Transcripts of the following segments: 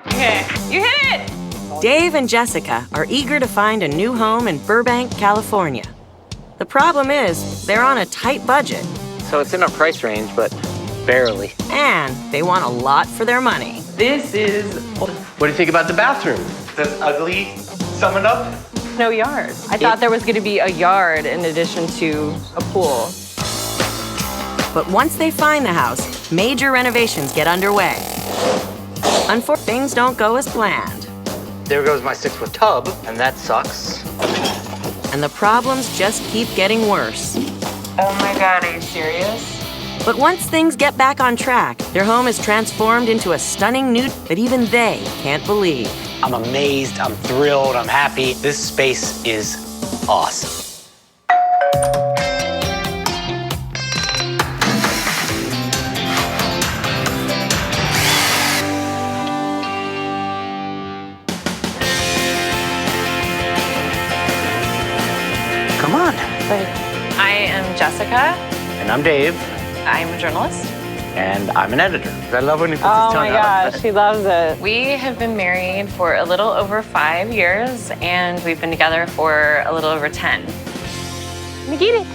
Okay, you hit it! Dave and Jessica are eager to find a new home in Burbank, California. The problem is, they're on a tight budget. So it's in our price range, but barely. And they want a lot for their money. This is What do you think about the bathroom? Does ugly sum it up? no yard. I thought there was gonna be a yard in addition to a pool. But once they find the house, major renovations get underway. Unfortunately, things don't go as planned. There goes my 6-foot tub, and that sucks. And the problems just keep getting worse. Oh my God, are you serious? But once things get back on track, their home is transformed into a stunning new that even they can't believe. I'm amazed, I'm thrilled, I'm happy. This space is awesome. Come on. I am Jessica. And I'm Dave, I'm a journalist. and I'm an editor. I love when he puts Oh his tongue my out. gosh, she loves it. We have been married for a little over 5 years, and we've been together for a little over 10. Nagini.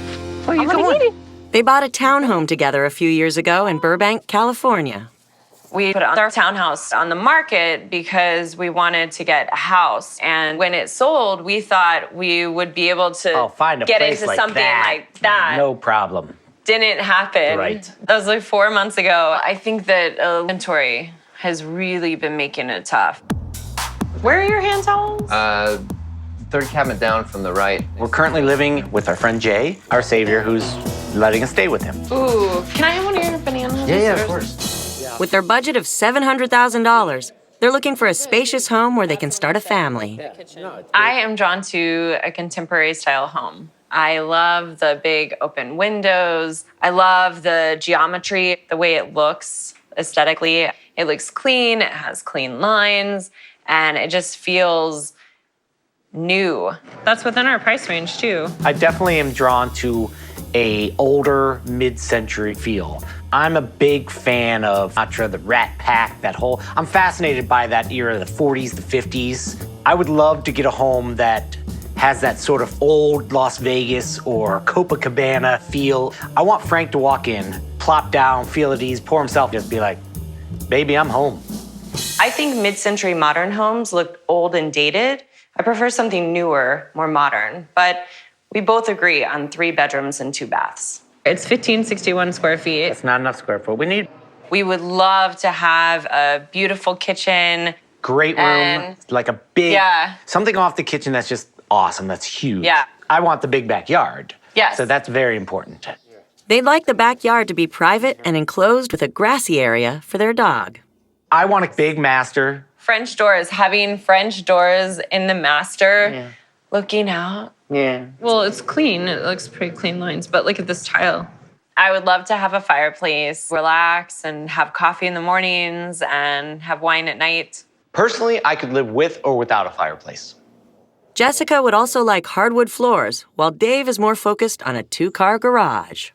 Oh, you come on. They bought a townhome together a few years ago in Burbank, California. We put our townhouse on the market because we wanted to get a house. And when it sold, we thought we would be able to Oh, find a get place into like something that. like that. No problem. Didn't happen. Right. That was like 4 months ago. I think that inventory has really been making it tough. Where are your hand towels? Third cabinet down from the right. We're currently living with our friend Jay, our savior, who's letting us stay with him. Ooh, can I have one of your bananas? Yeah, of course. With their budget of $700,000, they're looking for a spacious home where they can start a family. I am drawn to a contemporary style home. I love the big open windows. I love the geometry, the way it looks aesthetically. It looks clean, it has clean lines, and it just feels new. That's within our price range too. I definitely am drawn to a older mid-century feel. I'm a big fan of Sinatra, the Rat Pack, that whole, I'm fascinated by that era, the 40s, the 50s. I would love to get a home that has that sort of old Las Vegas or Copacabana feel. I want Frank to walk in, plop down, feel at ease, pour himself, just be like, baby, I'm home. I think mid-century modern homes look old and dated. I prefer something newer, more modern, but we both agree on 3 bedrooms and 2 baths. It's 1561 square feet. That's not enough square foot. We need We would love to have a beautiful kitchen. great room, And- like a big, Yeah. something off the kitchen that's just awesome, that's huge. Yeah. I want the big backyard. Yes. So that's very important. They'd like the backyard to be private and enclosed with a grassy area for their dog. I want a big master. French doors, having French doors in the master, looking out. Yeah. Well, it's clean. It looks pretty clean lines, but look at this tile. I would love to have a fireplace, relax, and have coffee in the mornings and have wine at night. Personally, I could live with or without a fireplace. Jessica would also like hardwood floors, while Dave is more focused on a 2-car garage.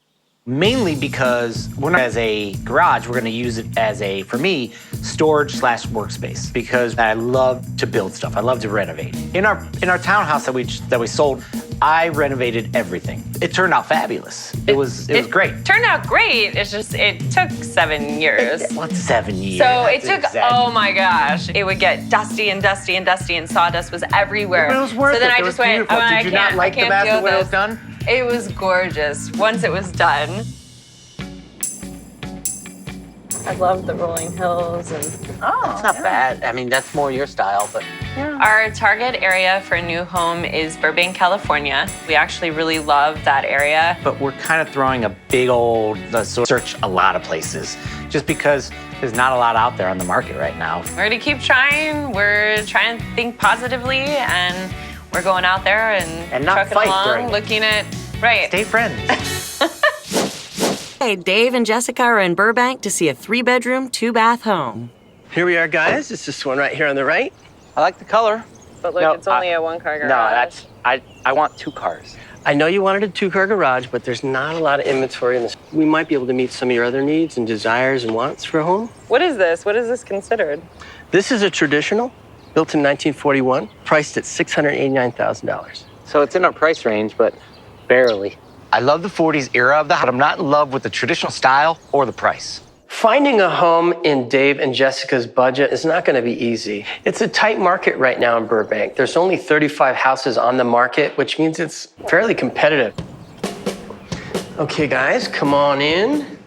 Mainly because we're not as a garage, we're gonna use it as a, for me, storage/workspace. Because I love to build stuff. I love to renovate. In our townhouse that we sold, I renovated everything. It turned out fabulous. It was great. Turned out great. It's just, it took 7 years. What's 7 years? So it That's took, exactly- oh my gosh. It would get dusty and dusty and dusty, and sawdust was everywhere. But it was worth so then it. I It just was went, beautiful. oh, Did I you can't, not like I can't the bathroom do when it was this. done? It was gorgeous once it was done. I love the rolling hills and It's not bad. I mean, that's more your style, but our target area for a new home is Burbank, California. We actually really love that area. But we're kind of throwing a big old search a lot of places, just because there's not a lot out there on the market right now. We're gonna keep trying. We're trying to think positively, and we're going out there and not trucking fight along, during it. looking at, right. Stay friends. Hey, Dave and Jessica are in Burbank to see a 3-bedroom, 2-bath home. Here we are, guys. It's this one right here on the right. I like the color. But look, No, it's only a 1-car garage. No, that's I want 2 cars. I know you wanted a 2-car garage, but there's not a lot of inventory in this. We might be able to meet some of your other needs and desires and wants for a home. What is this? What is this considered? This is a traditional, built in 1941, priced at $689,000. So it's in our price range, but barely. I love the 40s era of the house, but I'm not in love with the traditional style or the price. Finding a home in Dave and Jessica's budget is not going to be easy. It's a tight market right now in Burbank. There's only 35 houses on the market, which means it's fairly competitive. Okay, guys, come on in.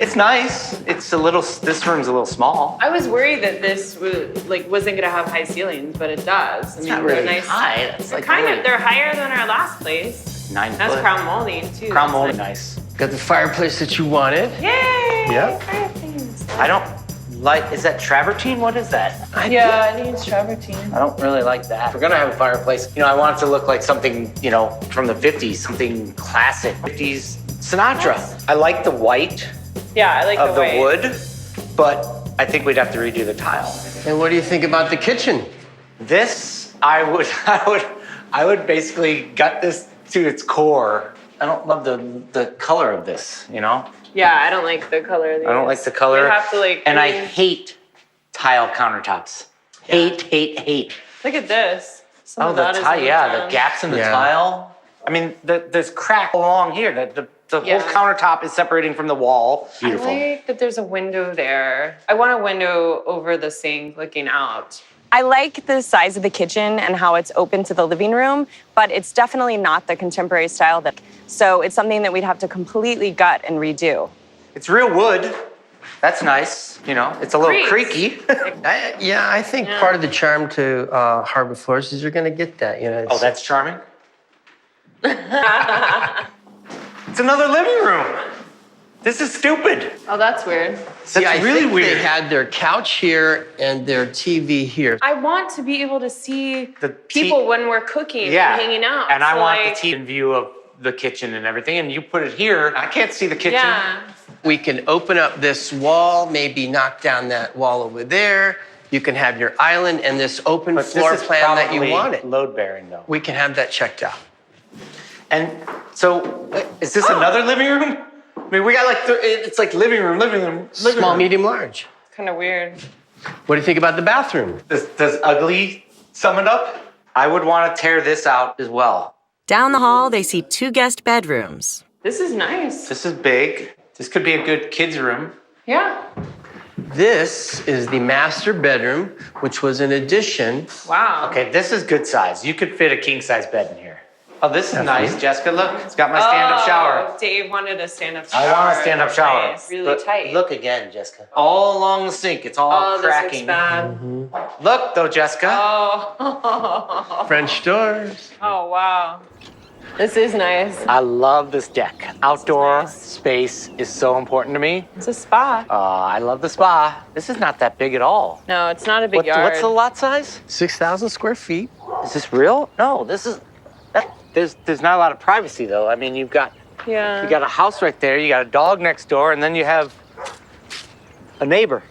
It's nice. It's a little, this room's a little small. I was worried that this wasn't gonna have high ceilings, but it does. I mean, not really they're nice. high. It's like They're higher than our last place. 9 That's foot. crown molding too. Crown molding, nice. Got the fireplace that you wanted. Yay! Yep. Fireplace. I don't like, is that travertine? What is that? Yeah, I think it's travertine. I don't really like that. If we're gonna have a fireplace, I want it to look like something, from the 50s, something classic. 50s Sinatra. Yes. I like the white Yeah, I like of the the white. wood, but I think we'd have to redo the tile. And what do you think about the kitchen? This, I would basically gut this to its core. I don't love the color of this, Yeah, I don't like the color of these. I don't like the color. We have to and I hate tile countertops. Hate. Look at this. Some Oh, of the that is tile, in the town. gaps in the Yeah. tile. I mean, there's crack along here. The Yeah. whole countertop is separating from the wall. Beautiful. I like that there's a window there. I want a window over the sink looking out. I like the size of the kitchen and how it's open to the living room, but it's definitely not the contemporary style. So it's something that we'd have to completely gut and redo. It's real wood. That's nice. It's a little Creaks. creaky. I think part of the charm to hardwood floors is you're going to get that. Oh, that's charming. It's another living room. This is stupid. Oh, that's weird. That's I really think weird. They had their couch here and their TV here. I want to be able to see The people when we're cooking Yeah. and hanging out. And I So, want like, the TV view of the kitchen and everything. And you put it here. I can't see the kitchen. Yeah. We can open up this wall, maybe knock down that wall over there. You can have your island and this open But floor this is plan that you probably wanted. load bearing though. We can have that checked out. And so, is this another living room? I mean, we got it's like living room. Small, medium, large. Kind of weird. What do you think about the bathroom? Does ugly sum it up? I would want to tear this out as well. Down the hall, they see 2 guest bedrooms. This is nice. This is big. This could be a good kids' room. Yeah. This is the master bedroom, which was an addition. Wow. Okay, this is good size. You could fit a king-size bed in here. Oh, this is nice, Jessica. Look, it's got my stand-up shower. Dave wanted a stand-up shower. I want a stand-up shower. Nice. Really But tight. Look again, Jessica. All along the sink. It's all Oh, cracking. this looks bad. Look, though, Jessica. Oh. French doors. Oh, wow. This is nice. I love this deck. Outdoor nice. space is so important to me. It's a spa. I love the spa. This is not that big at all. No, it's not a big yard. What's the lot size? 6,000 square feet. Is this real? No, this is. There's not a lot of privacy though. I mean, you got a house right there. You got a dog next door, and then you have a neighbor.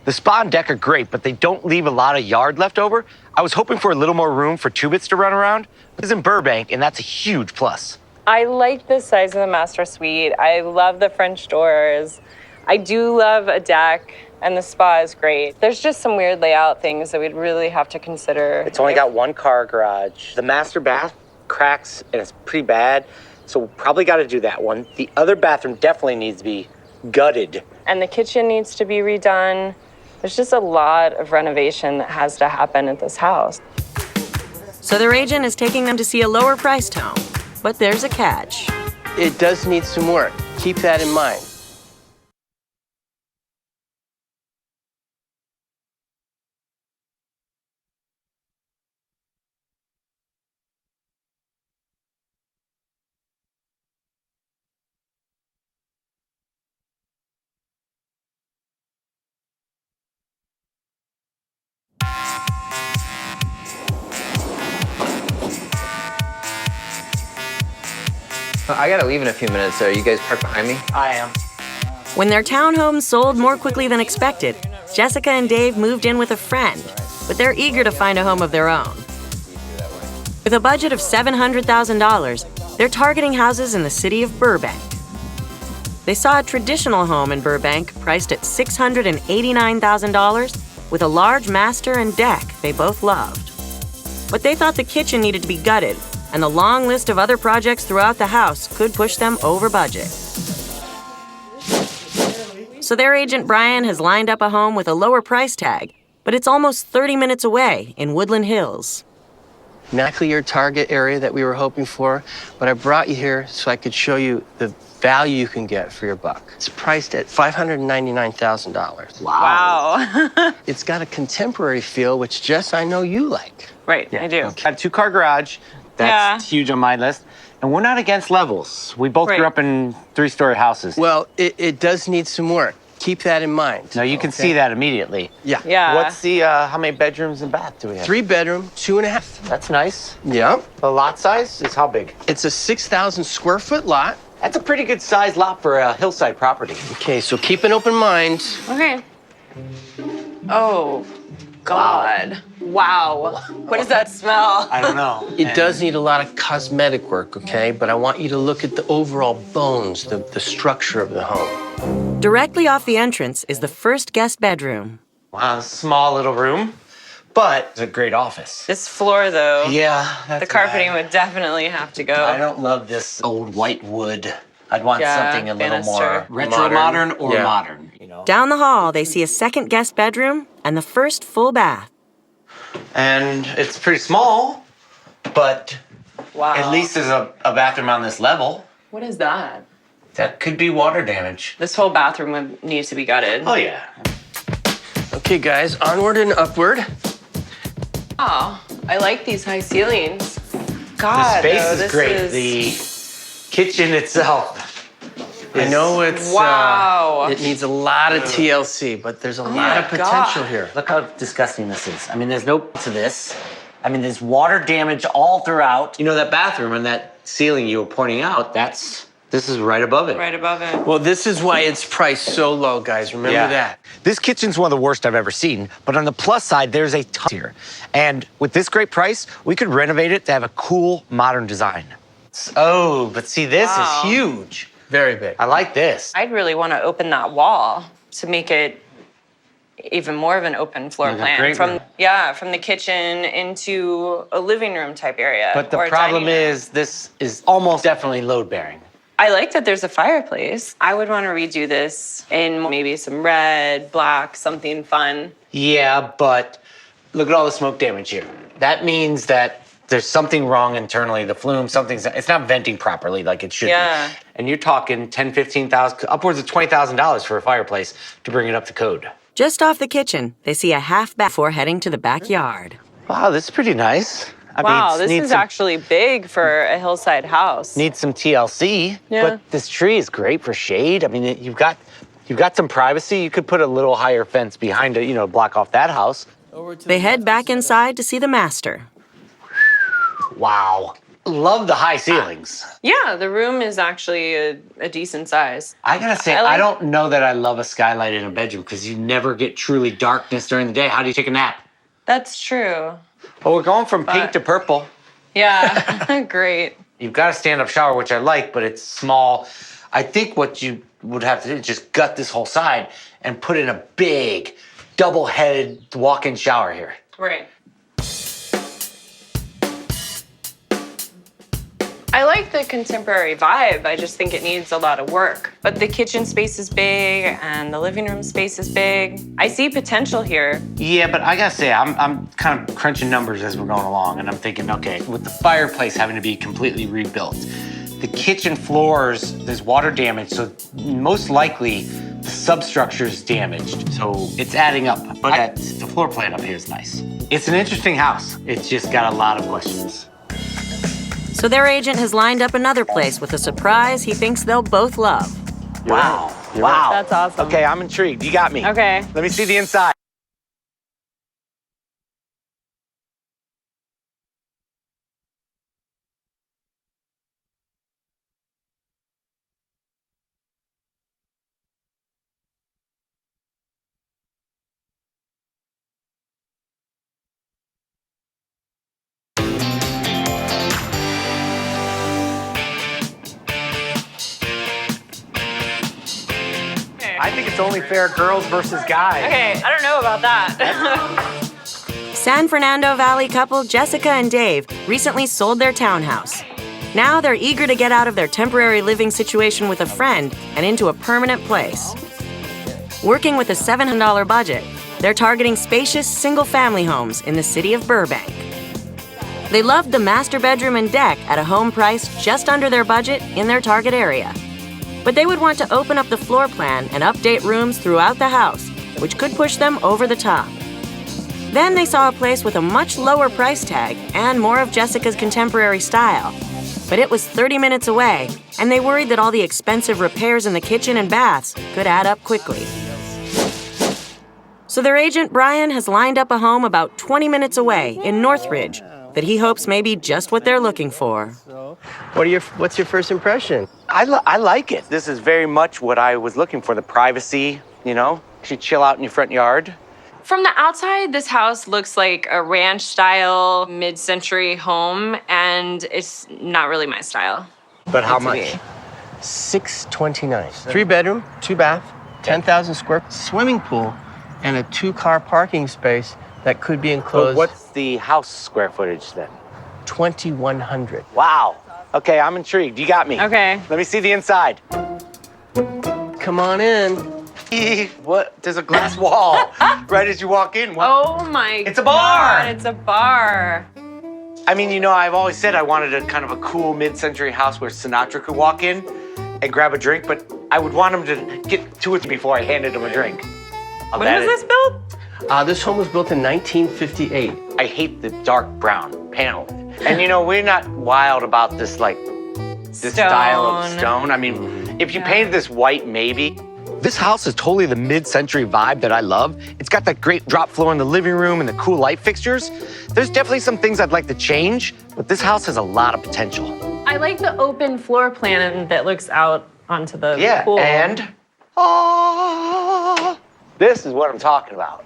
The spa and deck are great, but they don't leave a lot of yard left over. I was hoping for a little more room for Two-Bits to run around. This is in Burbank, and that's a huge plus. I like the size of the master suite. I love the French doors. I do love a deck, and the spa is great. There's just some weird layout things that we'd really have to consider. It's only got 1 car garage. The master bath cracks, and it's pretty bad. So we probably got to do that one. The other bathroom definitely needs to be gutted. And the kitchen needs to be redone. There's just a lot of renovation that has to happen at this house. So their agent is taking them to see a lower priced home. But there's a catch. It does need some work. Keep that in mind. I gotta leave in a few minutes, so you guys park behind me? I am. When their townhome sold more quickly than expected, Jessica and Dave moved in with a friend, but they're eager to find a home of their own. With a budget of $700,000, they're targeting houses in the city of Burbank. They saw a traditional home in Burbank priced at $689,000, with a large master and deck they both loved. But they thought the kitchen needed to be gutted, and the long list of other projects throughout the house could push them over budget. So their agent Brian has lined up a home with a lower price tag, but it's almost 30 minutes away in Woodland Hills. Not exactly your target area that we were hoping for, but I brought you here so I could show you the value you can get for your buck. It's priced at $599,000. Wow. It's got a contemporary feel, which, Jess, I know you like. Right, I do. Got a 2-car garage. That's huge on my list. And we're not against levels. We both grew up in 3-story houses. Well, it does need some work. Keep that in mind. No, you can see that immediately. Yeah. Yeah. What's the, how many bedrooms and bath do we have? 3-bedroom, 2.5. That's nice. Yep. The lot size is how big? It's a 6,000 square foot lot. That's a pretty good sized lot for a hillside property. Okay, so keep an open mind. Okay. Oh, God. Wow. What does that smell? I don't know. It does need a lot of cosmetic work, okay? But I want you to look at the overall bones, the structure of the home. Directly off the entrance is the first guest bedroom. Wow, small little room, but it's a great office. This floor, though. Yeah. The carpeting would definitely have to go. I don't love this old white wood. I'd want something a little more banister. retro modern or Yeah. modern, you know. Down the hall, they see a second guest bedroom and the first full bath. And it's pretty small, but Wow. at least there's a bathroom on this level. What is that? That could be water damage. This whole bathroom would need to be gutted. Oh, yeah. Okay, guys, onward and upward. Oh, I like these high ceilings. The God, space though, is this great. is- The kitchen itself. I know it's Wow. it needs a lot of TLC, but there's a lot my of potential God. here. Look how disgusting this is. I mean, there's no to this. I mean, there's water damage all throughout. You know, that bathroom and that ceiling you were pointing out, this is right above it. Right above it. Well, this is why it's priced so low, guys. Remember Yeah. that. This kitchen's one of the worst I've ever seen, but on the plus side, there's a ton here. And with this great price, we could renovate it to have a cool, modern design. Oh, but see, this Wow. is huge. Very big. I like this. I'd really want to open that wall to make it even more of an open floor Like a plan. great room. From the kitchen into a living room type area. But the or a problem dining room. is this is almost definitely load bearing. I like that there's a fireplace. I would want to redo this in maybe some red, black, something fun. Yeah, but look at all the smoke damage here. That means that there's something wrong internally. The flume, it's not venting properly like it should Yeah. be. And you're talking 10, 15,000, upwards of $20,000 for a fireplace to bring it up to code. Just off the kitchen, they see a half bath before heading to the backyard. Wow, this is pretty nice. I Wow, it this needs is some, actually big for a hillside house. needs some TLC, Yeah. but this tree is great for shade. I mean, you've got some privacy. You could put a little higher fence behind it, block off that house. They head back inside to see the master. Wow. Love the high ceilings. Yeah, the room is actually a decent size. I gotta say, I don't know that I love a skylight in a bedroom because you never get truly darkness during the day. How do you take a nap? That's true. Well, we're going from pink to purple. Yeah, great. You've got a stand-up shower, which I like, but it's small. I think what you would have to do is just gut this whole side and put in a big, double-headed walk-in shower here. Right. I like the contemporary vibe. I just think it needs a lot of work. But the kitchen space is big and the living room space is big. I see potential here. Yeah, but I gotta say, I'm kind of crunching numbers as we're going along, and I'm thinking, okay, with the fireplace having to be completely rebuilt, the kitchen floors, there's water damage, so most likely the substructure is damaged. So it's adding up. But the floor plan up here is nice. It's an interesting house. It's just got a lot of questions. So their agent has lined up another place with a surprise he thinks they'll both love. Wow. Wow. That's awesome. Okay, I'm intrigued. You got me. Okay. Let me see the inside. I think it's only fair girls versus guys. Okay, I don't know about that. San Fernando Valley couple Jessica and Dave recently sold their townhouse. Now they're eager to get out of their temporary living situation with a friend and into a permanent place. Working with a $700 budget, they're targeting spacious single-family homes in the city of Burbank. They loved the master bedroom and deck at a home price just under their budget in their target area. But they would want to open up the floor plan and update rooms throughout the house, which could push them over the top. Then they saw a place with a much lower price tag and more of Jessica's contemporary style. But it was 30 minutes away, and they worried that all the expensive repairs in the kitchen and baths could add up quickly. So their agent Brian has lined up a home about 20 minutes away in Northridge that he hopes may be just what they're looking for. What's your first impression? I like it. This is very much what I was looking for, the privacy, you know? You should chill out in your front yard. From the outside, this house looks like a ranch-style, mid-century home, and it's not really my style. But how much? $629. 3-bedroom, 2-bath, 10,000 square, swimming pool, and a 2-car parking space that could be enclosed. But what's the house square footage then? 2,100. Wow. Okay, I'm intrigued. You got me. Okay. Let me see the inside. Come on in. What? There's a glass wall right as you walk in. What? Oh my It's a bar! God, it's a bar. I mean, you know, I've always said I wanted a kind of a cool mid-century house where Sinatra could walk in and grab a drink, but I would want him to get to it before I handed him a drink. When was this built? This home was built in 1958. I hate the dark brown panel. And you know, we're not wild about this, like, this style of stone. I mean, if you painted this white, maybe. This house is totally the mid-century vibe that I love. It's got that great drop floor in the living room and the cool light fixtures. There's definitely some things I'd like to change, but this house has a lot of potential. I like the open floor plan that looks out onto the Yeah, pool. and this is what I'm talking about.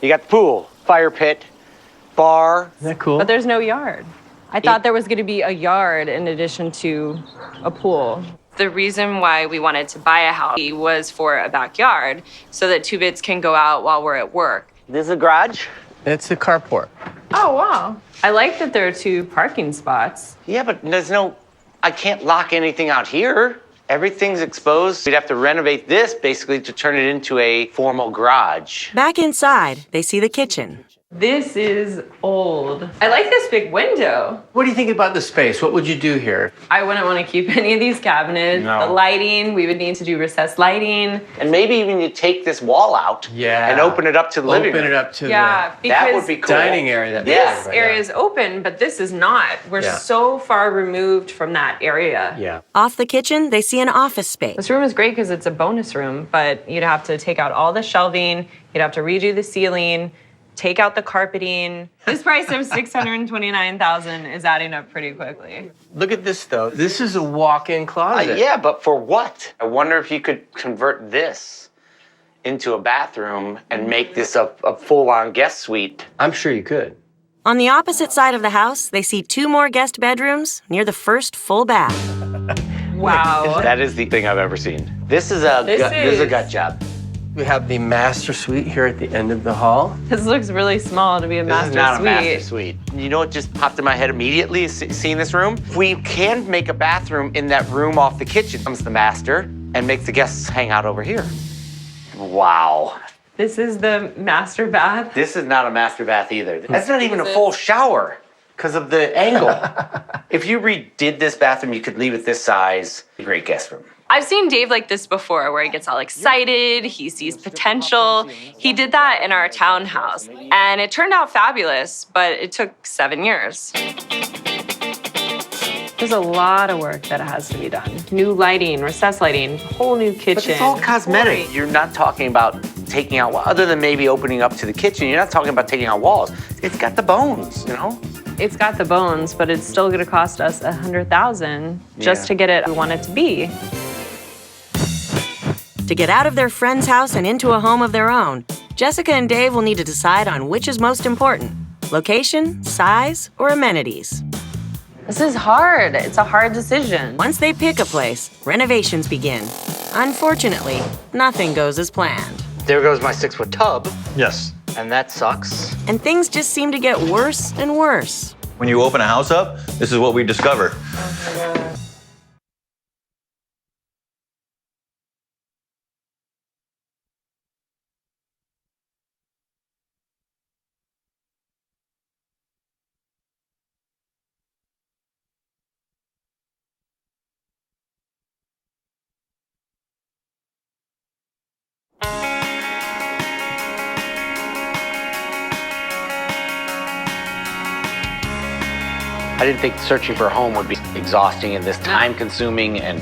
You got the pool, fire pit, bar. Isn't that cool? But there's no yard. I thought there was going to be a yard in addition to a pool. The reason why we wanted to buy a house was for a backyard so that Two Bits can go out while we're at work. This is a garage? It's the carport. Oh, wow. I like that there are 2 parking spots. Yeah, but I can't lock anything out here. Everything's exposed. We'd have to renovate this basically to turn it into a formal garage. Back inside, they see the kitchen. This is old. I like this big window. What do you think about the space? What would you do here? I wouldn't want to keep any of these cabinets. No. The lighting, we would need to do recessed lighting. And maybe even you take this wall out and open it up to the living room. Open it up to Yeah, the because That would be cool. dining area. That this area is open, but this is not. We're Yeah. so far removed from that area. Yeah. Off the kitchen, they see an office space. This room is great because it's a bonus room, but you'd have to take out all the shelving, you'd have to redo the ceiling, take out the carpeting. This price of $629,000 is adding up pretty quickly. Look at this, though. This is a walk-in closet. Yeah, but for what? I wonder if you could convert this into a bathroom and make this a full-on guest suite. I'm sure you could. On the opposite side of the house, they see 2 more guest bedrooms near the first full bath. Wow. That is the thing I've ever seen. This is a gut job. We have the master suite here at the end of the hall. This looks really small to be a This master is not suite. a master suite. You know what just popped in my head immediately seeing this room? If we can make a bathroom in that room off the kitchen, comes the master and makes the guests hang out over here. Wow. This is the master bath. This is not a master bath either. That's not even a full shower because of the angle. If you redid this bathroom, you could leave it this size. Great guest room. I've seen Dave like this before, where he gets all excited, he sees potential. He did that in our townhouse, and it turned out fabulous, but it took 7 years. There's a lot of work that has to be done. New lighting, recessed lighting, whole new kitchen. But it's all cosmetic. You're not talking about taking out, other than maybe opening up to the kitchen, you're not talking about taking out walls. It's got the bones, you know? It's got the bones, but it's still gonna cost us $100,000 just to get it we want it to be. To get out of their friend's house and into a home of their own, Jessica and Dave will need to decide on which is most important: location, size, or amenities. This is hard. It's a hard decision. Once they pick a place, renovations begin. Unfortunately, nothing goes as planned. There goes my 6-foot tub, Yes. and that sucks. And things just seem to get worse and worse. When you open a house up, this is what we discover. I didn't think searching for a home would be exhausting and this time-consuming and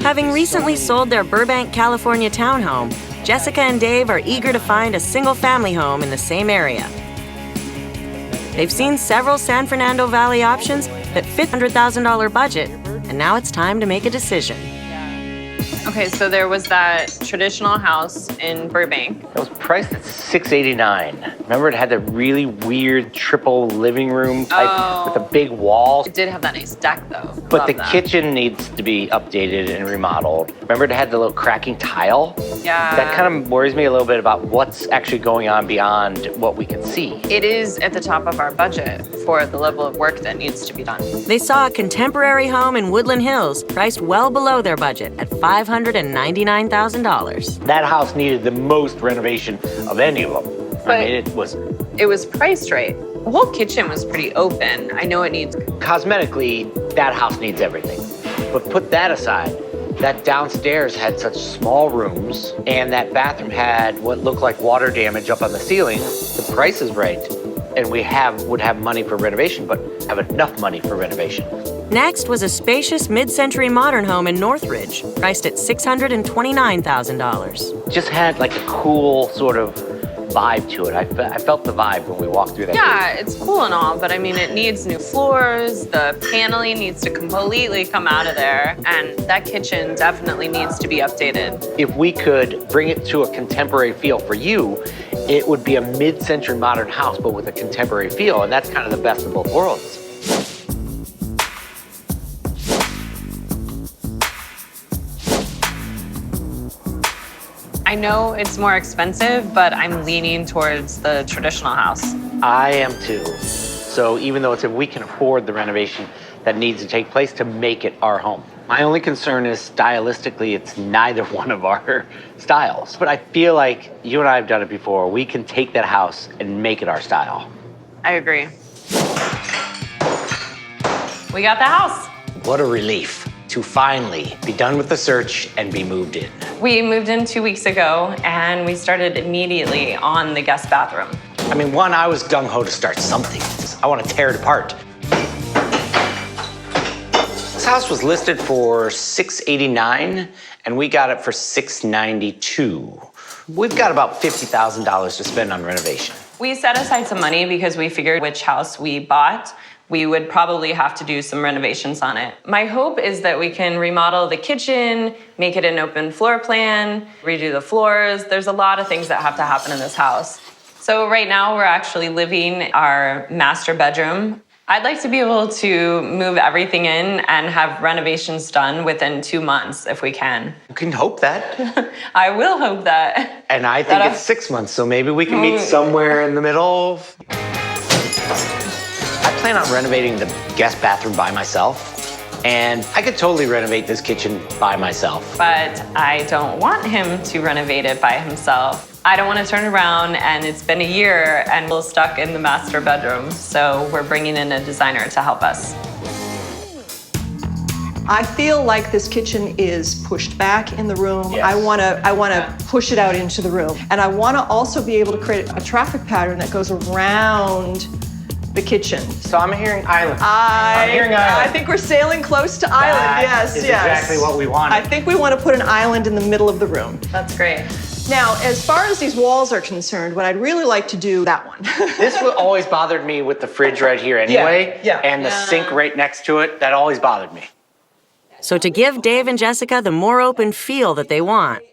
Having recently sold their Burbank, California townhome, Jessica and Dave are eager to find a single-family home in the same area. They've seen several San Fernando Valley options that fit $100,000 budget, and now it's time to make a decision. Okay, so there was that traditional house in Burbank. it was priced at $689. Remember, it had the really weird triple living room type with a big wall. It did have that nice deck, though. But Love the that. kitchen needs to be updated and remodeled. Remember, it had the little cracking tile? Yeah. That kind of worries me a little bit about what's actually going on beyond what we can see. It is at the top of our budget for the level of work that needs to be done. They saw a contemporary home in Woodland Hills priced well below their budget at $599,000. That house needed the most renovation of any of them. I mean, It was priced right. The whole kitchen was pretty open. I know it needs. cosmetically, that house needs everything. But put that aside, that downstairs had such small rooms, and that bathroom had what looked like water damage up on the ceiling. The price is right, and would have money for renovation, but have enough money for renovation. Next was a spacious mid-century modern home in Northridge, priced at $629,000. Just had like a cool sort of vibe to it. I felt the vibe when we walked through that. Yeah, it's cool and all, but I mean, it needs new floors. The paneling needs to completely come out of there, and that kitchen definitely needs to be updated. If we could bring it to a contemporary feel for you, it would be a mid-century modern house, but with a contemporary feel, and that's kind of the best of both worlds. I know it's more expensive, but I'm leaning towards the traditional house. I am too. So even though we can afford the renovation that needs to take place to make it our home. My only concern is stylistically, it's neither one of our styles. But I feel like you and I have done it before. We can take that house and make it our style. I agree. We got the house. What a relief to finally be done with the search and be moved in. We moved in 2 weeks ago, and we started immediately on the guest bathroom. I mean, one, I was gung-ho to start something. I want to tear it apart. This house was listed for $689, and we got it for $692. We've got about $50,000 to spend on renovation. We set aside some money because we figured which house we bought, we would probably have to do some renovations on it. My hope is that we can remodel the kitchen, make it an open floor plan, redo the floors. There's a lot of things that have to happen in this house. So right now we're actually living our master bedroom. I'd like to be able to move everything in and have renovations done within 2 months if we can. You can hope that. I will hope that. And I think it's 6 months, so maybe we can meet somewhere in the middle. I plan on renovating the guest bathroom by myself, and I could totally renovate this kitchen by myself. But I don't want him to renovate it by himself. I don't want to turn around and it's been a year and we're stuck in the master bedroom. So we're bringing in a designer to help us. I feel like this kitchen is pushed back in the room. Yes. I want to push it out into the room. And I want to also be able to create a traffic pattern that goes around the kitchen. So I'm hearing island. I'm hearing island. I think we're sailing close to island. That is exactly what we wanted. I think we want to put an island in the middle of the room. That's great. Now, as far as these walls are concerned, what I'd really like to do, that one. This always bothered me with the fridge right here anyway. Yeah. And the sink right next to it, that always bothered me. So to give Dave and Jessica the more open feel that they want,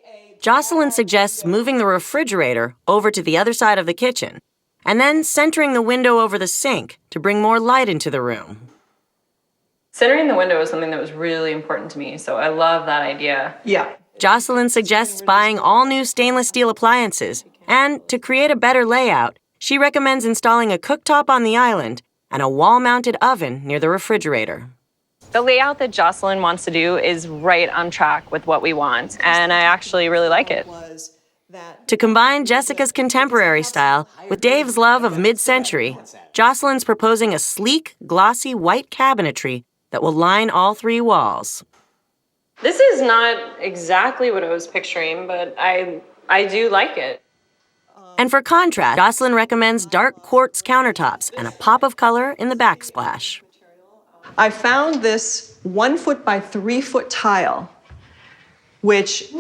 Jocelyn suggests moving the refrigerator over to the other side of the kitchen, and then centering the window over the sink to bring more light into the room. Centering the window is something that was really important to me, so I love that idea. Yeah. Jocelyn suggests buying all new stainless steel appliances, and to create a better layout, she recommends installing a cooktop on the island and a wall-mounted oven near the refrigerator. The layout that Jocelyn wants to do is right on track with what we want, and I actually really like it. To combine Jessica's contemporary style with Dave's love of mid-century, Jocelyn's proposing a sleek, glossy white cabinetry that will line all 3 walls. This is not exactly what I was picturing, but I do like it. And for contrast, Jocelyn recommends dark quartz countertops and a pop of color in the backsplash. I found this 1 foot by 3 foot tile, which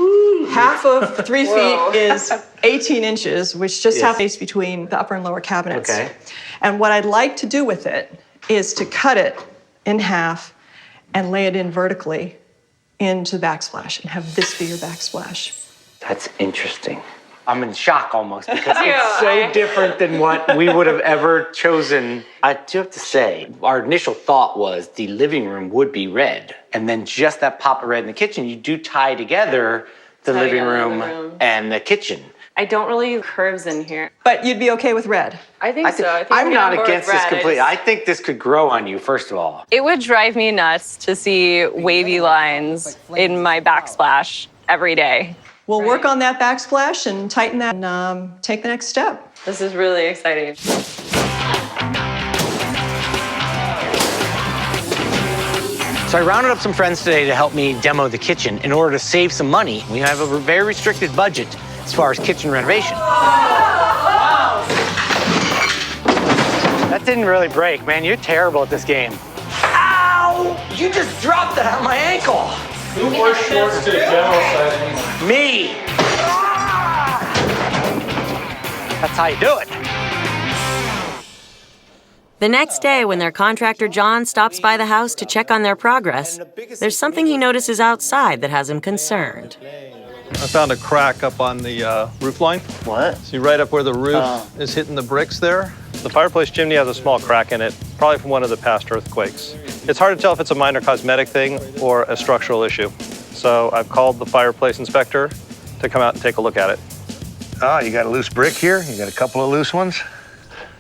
half of 3 feet is 18 inches, which just half space between the upper and lower cabinets. Okay. And what I'd like to do with it is to cut it in half and lay it in vertically into the backsplash and have this be your backsplash. That's interesting. I'm in shock almost because it's so different than what we would have ever chosen. I do have to say, our initial thought was the living room would be red. And then just that pop of red in the kitchen, you do tie together the living room and the kitchen. I don't really curves in here. But you'd be okay with red? I think so. I think I'm we're not on board against with this red. completely. I think this could grow on you, first of all. It would drive me nuts to see wavy lines in my backsplash every day. We'll work on that backsplash and tighten that and take the next step. This is really exciting. So I rounded up some friends today to help me demo the kitchen in order to save some money. We have a very restricted budget as far as kitchen renovation. That didn't really break, man. You're terrible at this game. Ow! You just dropped that on my ankle. Who wore shorts to the general side? Me. That's how you do it. The next day, when their contractor John stops by the house to check on their progress, there's something he notices outside that has him concerned. I found a crack up on the roof line. What? See right up where the roof is hitting the bricks there? The fireplace chimney has a small crack in it, probably from one of the past earthquakes. It's hard to tell if it's a minor cosmetic thing or a structural issue. So I've called the fireplace inspector to come out and take a look at it. Oh, you got a loose brick here? You got a couple of loose ones?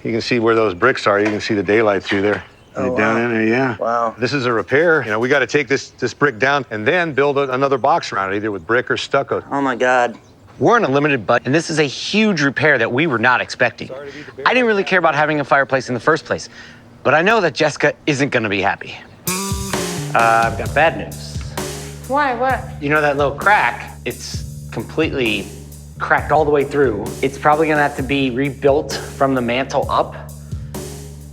You can see where those bricks are. You can see the daylight through there. Oh, Down in there, yeah. Wow. This is a repair. You know, we got to take this brick down and then build another box around it, either with brick or stucco. Oh my God. We're on a limited budget, and this is a huge repair that we were not expecting. I didn't really care about having a fireplace in the first place, but I know that Jessica isn't going to be happy. I've got bad news. Why? What? You know that little crack? It's completely cracked all the way through. It's probably going to have to be rebuilt from the mantle up,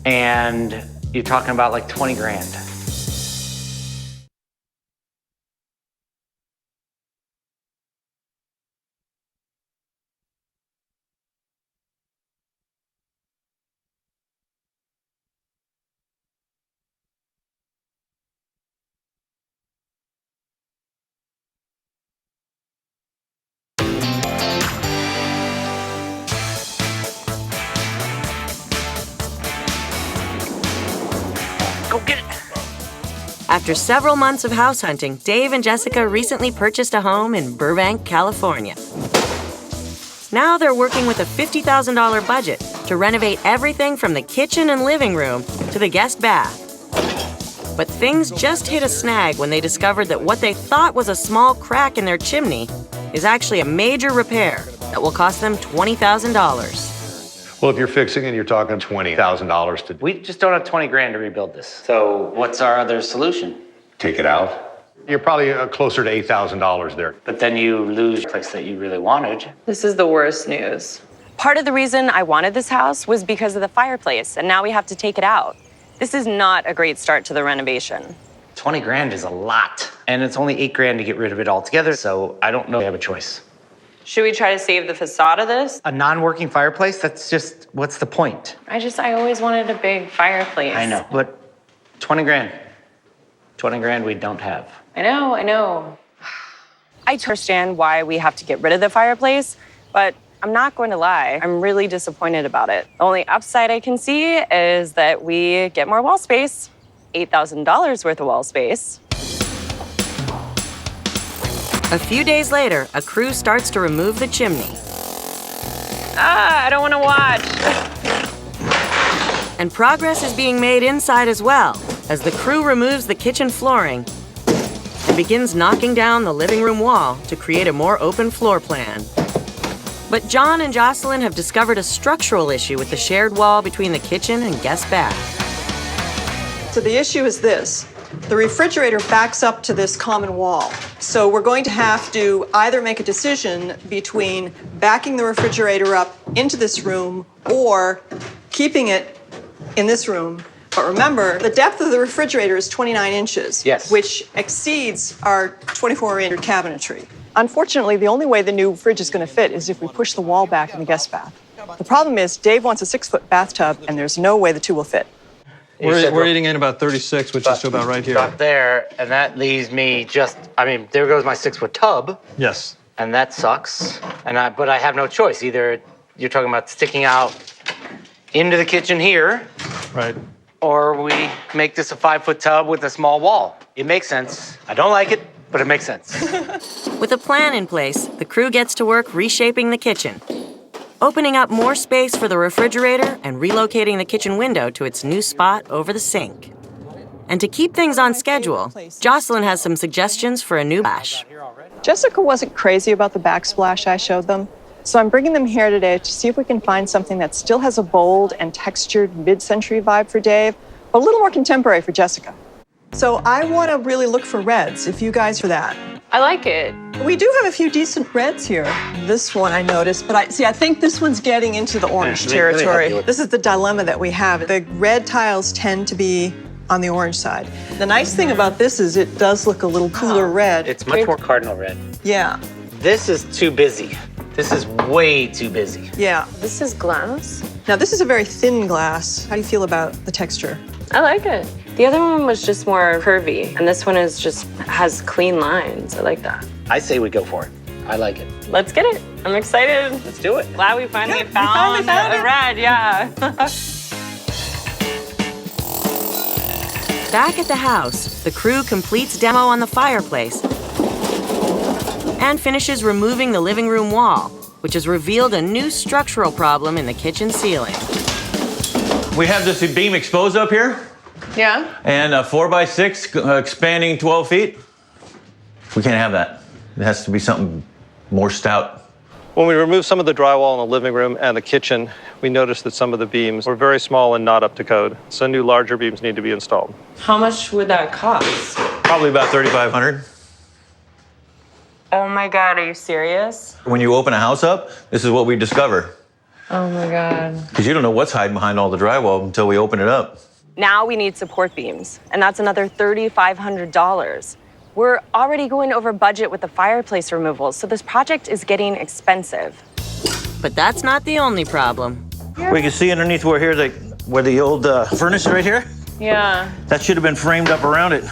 and you're talking about like 20 grand. Go get it. After several months of house hunting, Dave and Jessica recently purchased a home in Burbank, California. Now they're working with a $50,000 budget to renovate everything from the kitchen and living room to the guest bath. But things just hit a snag when they discovered that what they thought was a small crack in their chimney is actually a major repair that will cost them $20,000. Well, if you're fixing it, you're talking $20,000 to We just don't have 20 grand to rebuild this. So what's our other solution? take it out. You're probably closer to $8,000 there. But then you lose the place that you really wanted. This is the worst news. Part of the reason I wanted this house was because of the fireplace, and now we have to take it out. This is not a great start to the renovation. 20 grand is a lot. And it's only 8 grand to get rid of it altogether, so I don't know if we have a choice. Should we try to save the facade of this? A non-working fireplace, that's just, what's the point? I always wanted a big fireplace. I know, but 20 grand. 20 grand we don't have. I know. I understand why we have to get rid of the fireplace, but I'm not going to lie. I'm really disappointed about it. The only upside I can see is that we get more wall space. $8,000 worth of wall space. A few days later, a crew starts to remove the chimney. I don't want to watch. And progress is being made inside as well, as the crew removes the kitchen flooring and begins knocking down the living room wall to create a more open floor plan. But John and Jocelyn have discovered a structural issue with the shared wall between the kitchen and guest bath. So the issue is this. The refrigerator backs up to this common wall. So we're going to have to either make a decision between backing the refrigerator up into this room or keeping it in this room. But remember, the depth of the refrigerator is 29 inches, Yes. which exceeds our 24-inch cabinetry. Unfortunately, the only way the new fridge is going to fit is if we push the wall back in the guest bath. The problem is Dave wants a 6-foot bathtub, and there's no way the two will fit. We're eating in about 36, which is about right here. About there, and that leaves me there goes my 6-foot tub, Yes. and that sucks. But I have no choice. Either you're talking about sticking out into the kitchen here, Right. or we make this a 5-foot tub with a small wall. It makes sense. I don't like it, but it makes sense. With a plan in place, the crew gets to work reshaping the kitchen, opening up more space for the refrigerator and relocating the kitchen window to its new spot over the sink. And to keep things on schedule, Jocelyn has some suggestions for a new bash. Jessica wasn't crazy about the backsplash I showed them, so I'm bringing them here today to see if we can find something that still has a bold and textured mid-century vibe for Dave, but a little more contemporary for Jessica. So I want to really look for reds, if you guys are that. I like it. We do have a few decent reds here. This one I noticed, but I think this one's getting into the orange let me help territory. you with This is the dilemma that we have. The red tiles tend to be on the orange side. The nice thing about this is it does look a little cooler red. It's much more cardinal red. Yeah, This is too busy. This is way too busy. yeah. This is glass. Now this is a very thin glass. How do you feel about the texture? I like it. The other one was just more curvy, and this one has clean lines. I like that. I say we go for it. I like it. Let's get it. I'm excited. Let's do it. Glad we finally Yeah, we finally found a it. red, yeah. Back at the house, the crew completes demo on the fireplace and finishes removing the living room wall, which has revealed a new structural problem in the kitchen ceiling. We have this beam exposed up here, Yeah? and a 4x6 expanding 12 feet. We can't have that. It has to be something more stout. When we removed some of the drywall in the living room and the kitchen, we noticed that some of the beams were very small and not up to code. So new larger beams need to be installed. How much would that cost? Probably about $3,500. Oh my God, are you serious? When you open a house up, this is what we discover. Oh my God. Because you don't know what's hiding behind all the drywall until we open it up. Now we need support beams, and that's another $3,500. We're already going over budget with the fireplace removals, so this project is getting expensive. But that's not the only problem. We can see underneath where the old furnace is right here. Yeah. That should have been framed up around it.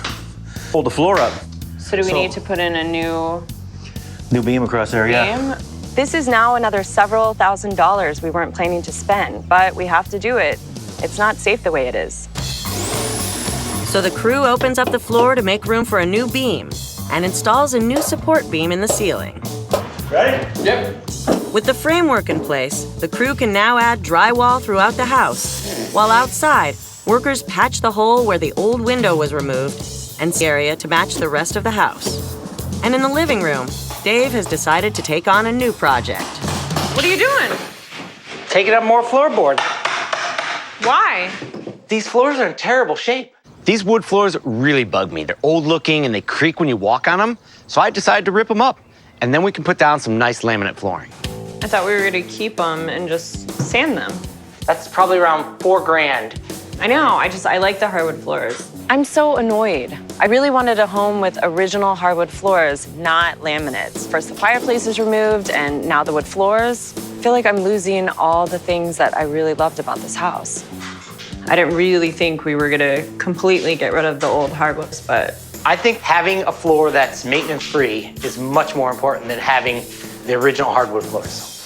Hold the floor up. So do we need to put in a new New beam across there, yeah. beam? This is now another several $1,000s we weren't planning to spend, but we have to do it. It's not safe the way it is. So the crew opens up the floor to make room for a new beam and installs a new support beam in the ceiling. Ready? With the framework in place, the crew can now add drywall throughout the house, while outside, workers patch the hole where the old window was removed and the area to match the rest of the house. And in the living room, Dave has decided to take on a new project. What are you doing? Taking up more floorboard. Why? These floors are in terrible shape. These wood floors really bug me. They're old looking and they creak when you walk on them. So I decided to rip them up. And then we can put down some nice laminate flooring. I thought we were gonna keep them and just sand them. That's probably around $4,000. I know, I like the hardwood floors. I'm so annoyed. I really wanted a home with original hardwood floors, not laminates. First the fireplace is removed and now the wood floors. I feel like I'm losing all the things that I really loved about this house. I didn't really think we were gonna completely get rid of the old hardwoods, but I think having a floor that's maintenance-free is much more important than having the original hardwood floors.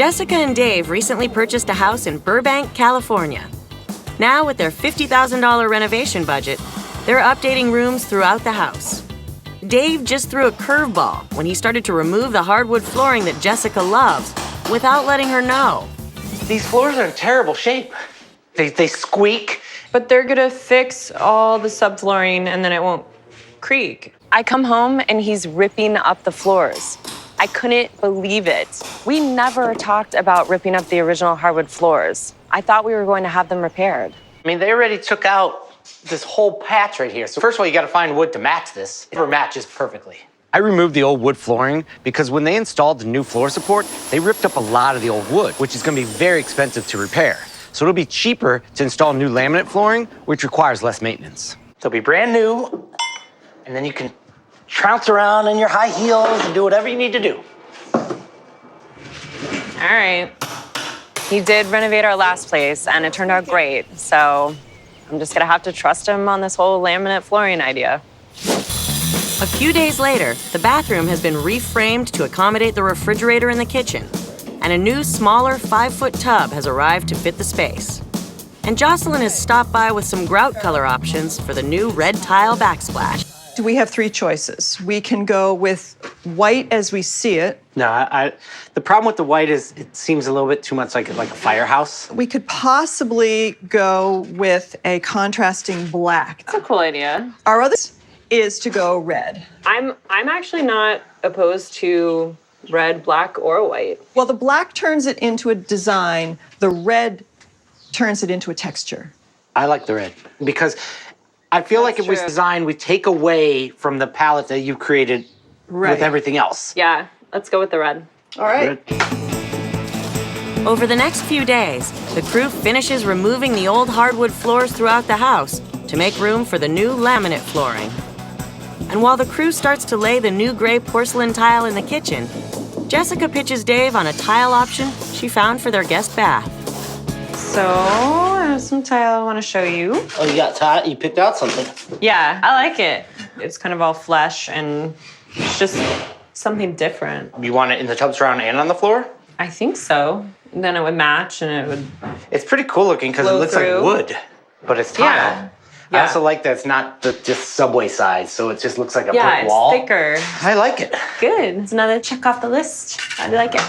Jessica and Dave recently purchased a house in Burbank, California. Now, with their $50,000 renovation budget, they're updating rooms throughout the house. Dave just threw a curveball when he started to remove the hardwood flooring that Jessica loves without letting her know. These floors are in terrible shape. They squeak. But they're gonna fix all the subflooring and then it won't creak. I come home and he's ripping up the floors. I couldn't believe it. We never talked about ripping up the original hardwood floors. I thought we were going to have them repaired. I mean, they already took out this whole patch right here. So first of all, you gotta find wood to match this. It matches perfectly. I removed the old wood flooring because when they installed the new floor support, they ripped up a lot of the old wood, which is gonna be very expensive to repair. So it'll be cheaper to install new laminate flooring, which requires less maintenance. They'll be brand new, and then you can trounce around in your high heels and do whatever you need to do. All right. He did renovate our last place and it turned out great. So I'm just gonna have to trust him on this whole laminate flooring idea. A few days later, the bathroom has been reframed to accommodate the refrigerator in the kitchen, and a new, smaller 5-foot tub has arrived to fit the space. And Jocelyn has stopped by with some grout color options for the new red tile backsplash. We have three choices. We can go with white as we see it. No, the problem with the white is it seems a little bit too much like a firehouse. We could possibly go with a contrasting black. That's a cool idea. Our other is to go red. I'm actually not opposed to red, black, or white. Well, the black turns it into a design. The red turns it into a texture. I like the red because I feel like if we design, we take away from the palette that you created with everything else. Yeah, let's go with the red. All right. Over the next few days, the crew finishes removing the old hardwood floors throughout the house to make room for the new laminate flooring. And while the crew starts to lay the new gray porcelain tile in the kitchen, Jessica pitches Dave on a tile option she found for their guest bath. So, I have some tile I want to show you. Oh, you got tile? You picked out something. Yeah, I like it. It's kind of all flesh and it's just something different. You want it in the tub surround and on the floor? I think so. And then it would match and it would. It's pretty cool looking because it looks like wood, but it's tile. Yeah. I also like that it's not just Subway size, so it just looks like a brick Yeah, wall. it's thicker. I like it. Good. It's another check off the list. I like it.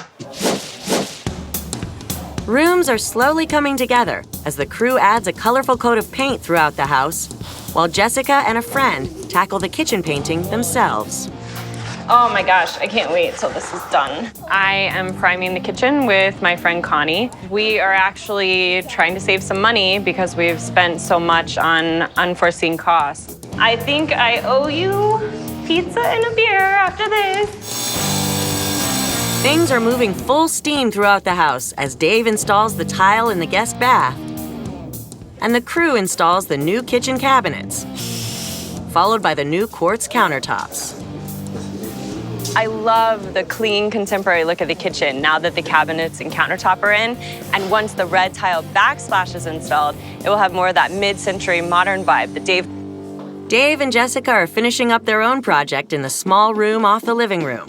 Rooms are slowly coming together as the crew adds a colorful coat of paint throughout the house, while Jessica and a friend tackle the kitchen painting themselves. Oh my gosh, I can't wait till this is done. I am priming the kitchen with my friend Connie. We are actually trying to save some money because we've spent so much on unforeseen costs. I think I owe you pizza and a beer after this. Things are moving full steam throughout the house as Dave installs the tile in the guest bath, and the crew installs the new kitchen cabinets, followed by the new quartz countertops. I love the clean, contemporary look of the kitchen now that the cabinets and countertop are in. And once the red tile backsplash is installed, it will have more of that mid-century modern vibe that Dave and Jessica are finishing up their own project in the small room off the living room,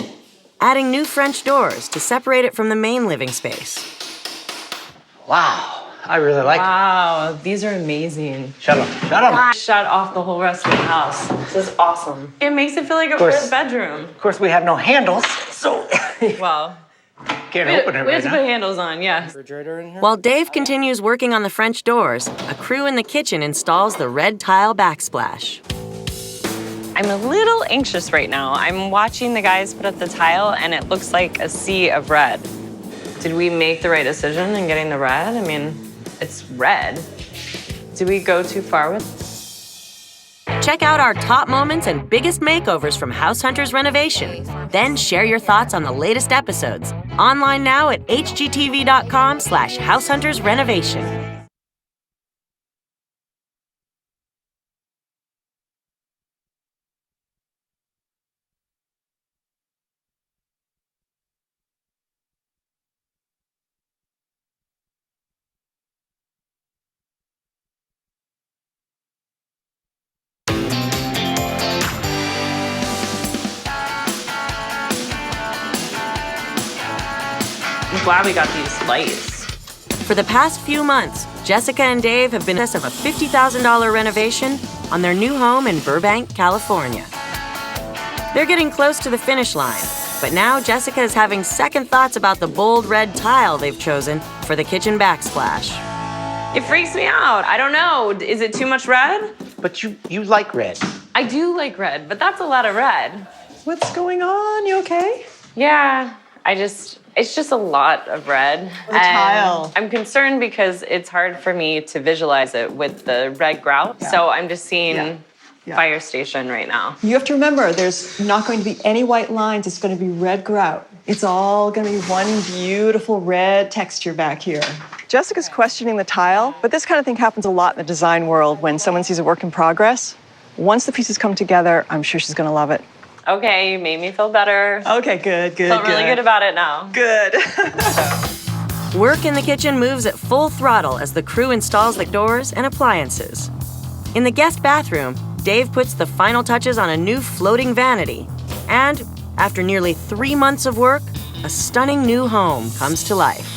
adding new French doors to separate it from the main living space. Wow, I really like it. Wow, these are amazing. Shut up. Shut up. Shut off the whole rest of the house. This is awesome. It makes it feel like a first bedroom. Of course, we have no handles, so Well, can't open it we right have to now. put handles on, yeah. While Dave continues working on the French doors, a crew in the kitchen installs the red tile backsplash. I'm a little anxious right now. I'm watching the guys put up the tile and it looks like a sea of red. Did we make the right decision in getting the red? I mean, it's red. Did we go too far with it? Check out our top moments and biggest makeovers from House Hunters Renovation. Then share your thoughts on the latest episodes. Online now at hgtv.com/househuntersrenovation. I'm glad we got these lights. For the past few months, Jessica and Dave have been in the process of a $50,000 renovation on their new home in Burbank, California. They're getting close to the finish line, but now Jessica is having second thoughts about the bold red tile they've chosen for the kitchen backsplash. It freaks me out. I don't know. Is it too much red? But you like red. I do like red, but that's a lot of red. What's going on? You okay? Yeah, it's just a lot of red. The tile. I'm concerned because it's hard for me to visualize it with the red grout. Yeah. So I'm just seeing Yeah. fire station right now. You have to remember, there's not going to be any white lines. It's going to be red grout. It's all going to be one beautiful red texture back here. Jessica's questioning the tile, but this kind of thing happens a lot in the design world when someone sees a work in progress. Once the pieces come together, I'm sure she's going to love it. Okay, you made me feel better. Okay, good. Felt really good about it now. Good. Work in the kitchen moves at full throttle as the crew installs the doors and appliances. In the guest bathroom, Dave puts the final touches on a new floating vanity. And after nearly 3 months of work, a stunning new home comes to life.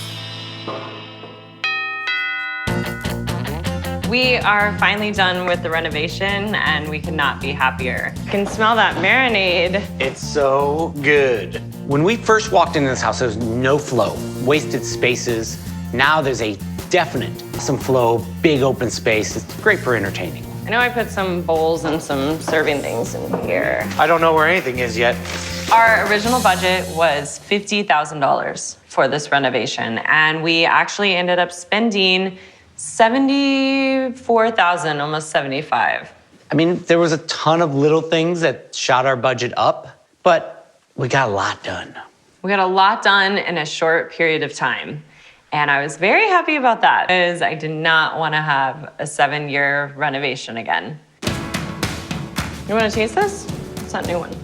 We are finally done with the renovation and we could not be happier. I can smell that marinade. It's so good. When we first walked into this house, there was no flow, wasted spaces. Now there's a definite some flow, big open space. It's great for entertaining. I know I put some bowls and some serving things in here. I don't know where anything is yet. Our original budget was $50,000 for this renovation, and we actually ended up spending $74,000, almost $75,000. I mean, there was a ton of little things that shot our budget up, but we got a lot done. We got a lot done in a short period of time. And I was very happy about that because I did not want to have a 7-year renovation again. You want to taste this? It's not a new one.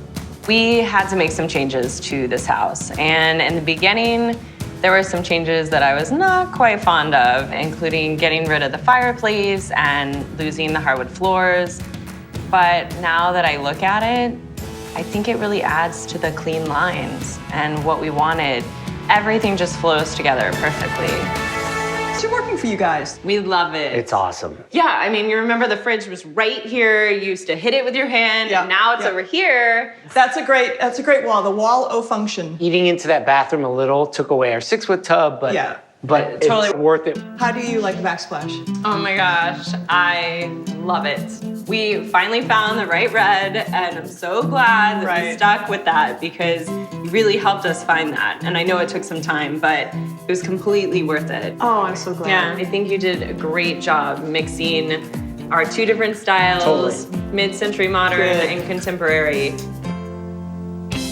We had to make some changes to this house. And in the beginning, there were some changes that I was not quite fond of, including getting rid of the fireplace and losing the hardwood floors. But now that I look at it, I think it really adds to the clean lines and what we wanted. Everything just flows together perfectly. It's working for you guys. We love it. It's awesome. Yeah, I mean, you remember the fridge was right here. You used to hit it with your hand, and now it's over here. That's a great wall. The wall O function. Eating into that bathroom a little took away our 6-foot tub, but Totally it's worth it. How do you like the backsplash? Oh my gosh, I love it. We finally found the right red, and I'm so glad that we stuck with that because you really helped us find that. And I know it took some time, but it was completely worth it. Oh, I'm so glad. Yeah, I think you did a great job mixing our two different styles, mid-century modern and contemporary.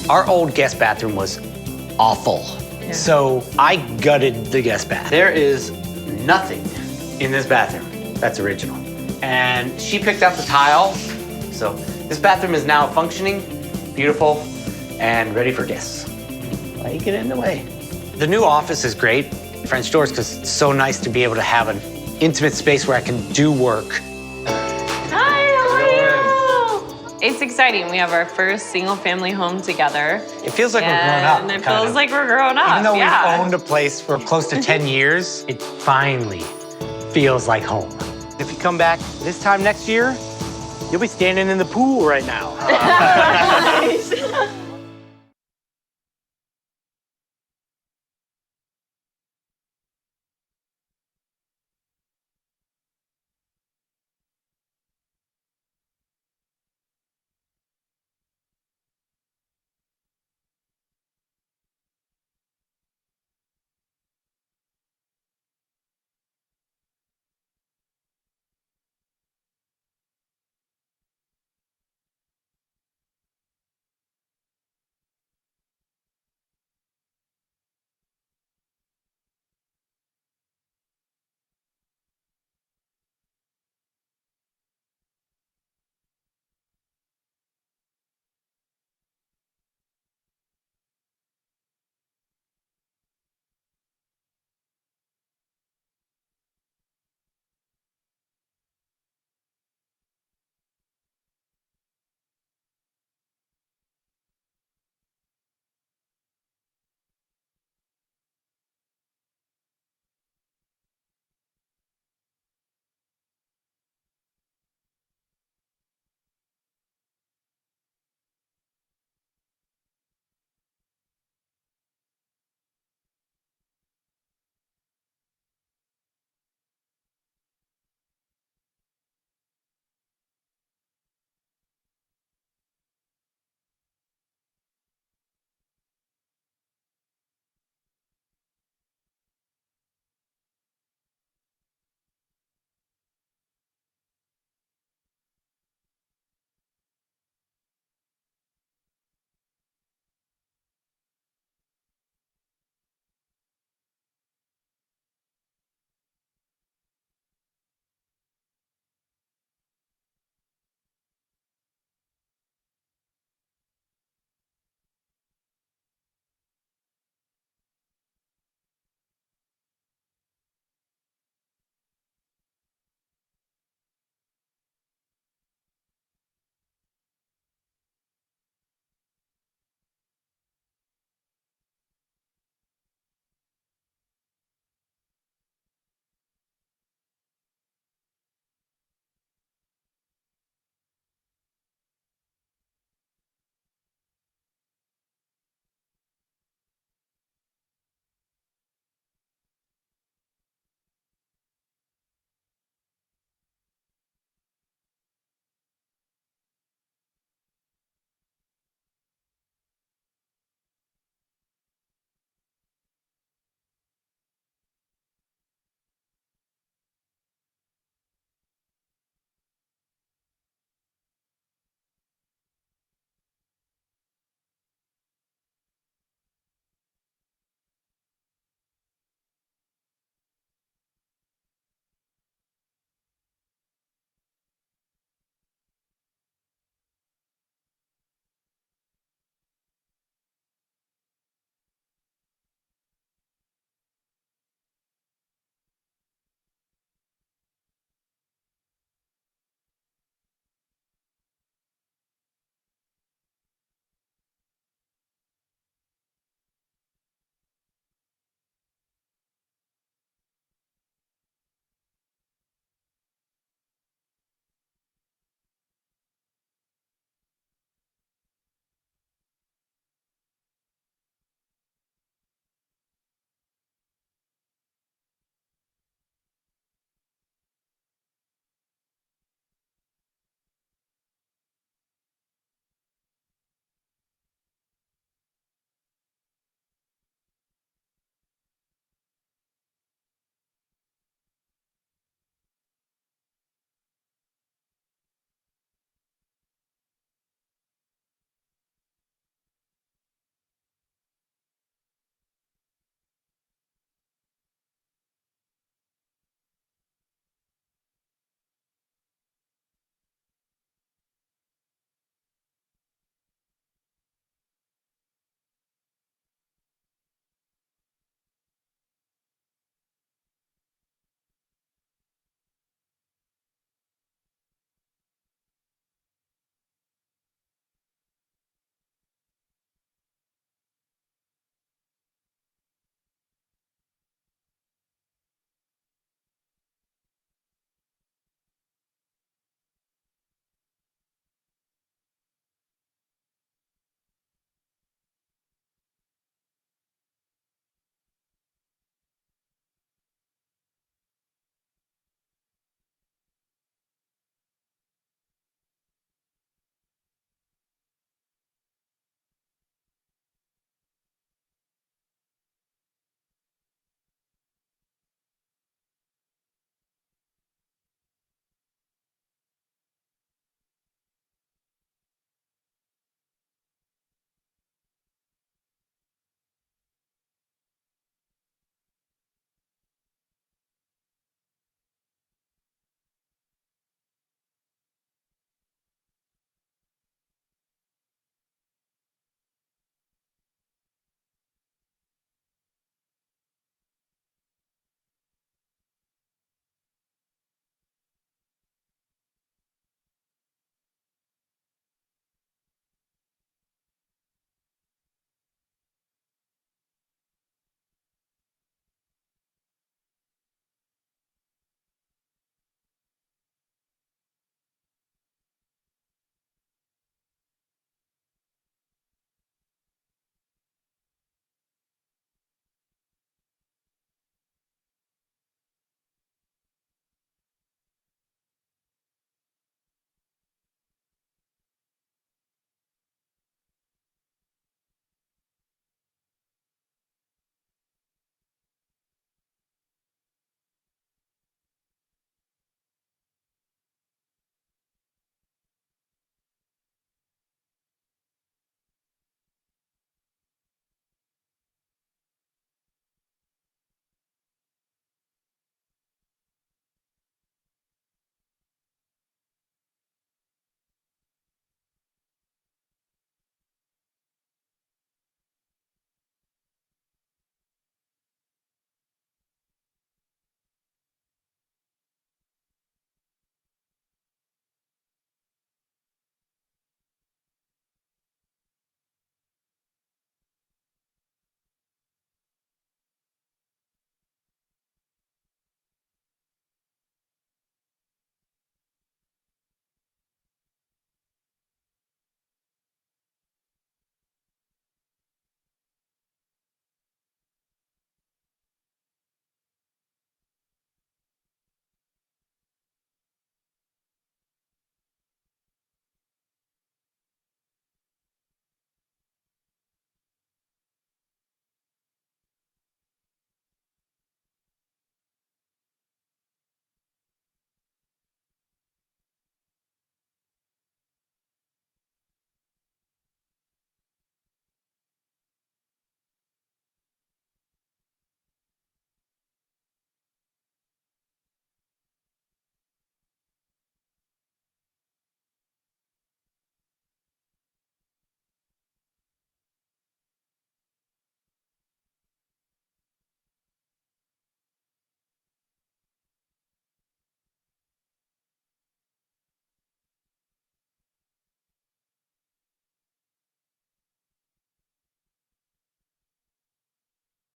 Our old guest bathroom was awful. Yeah. So I gutted the guest bath. There is nothing in this bathroom that's original. And she picked out the tile. So this bathroom is now functioning, beautiful, and ready for guests. Why you get in the way? The new office is great, French doors, because it's so nice to be able to have an intimate space where I can do work. Hi, how are you? It's exciting. We have our first single-family home together. It feels like we're grown up. And it feels like we're grown up. Even though we've owned a place for close to 10 years, it finally feels like home. If you come back this time next year, you'll be standing in the pool right now.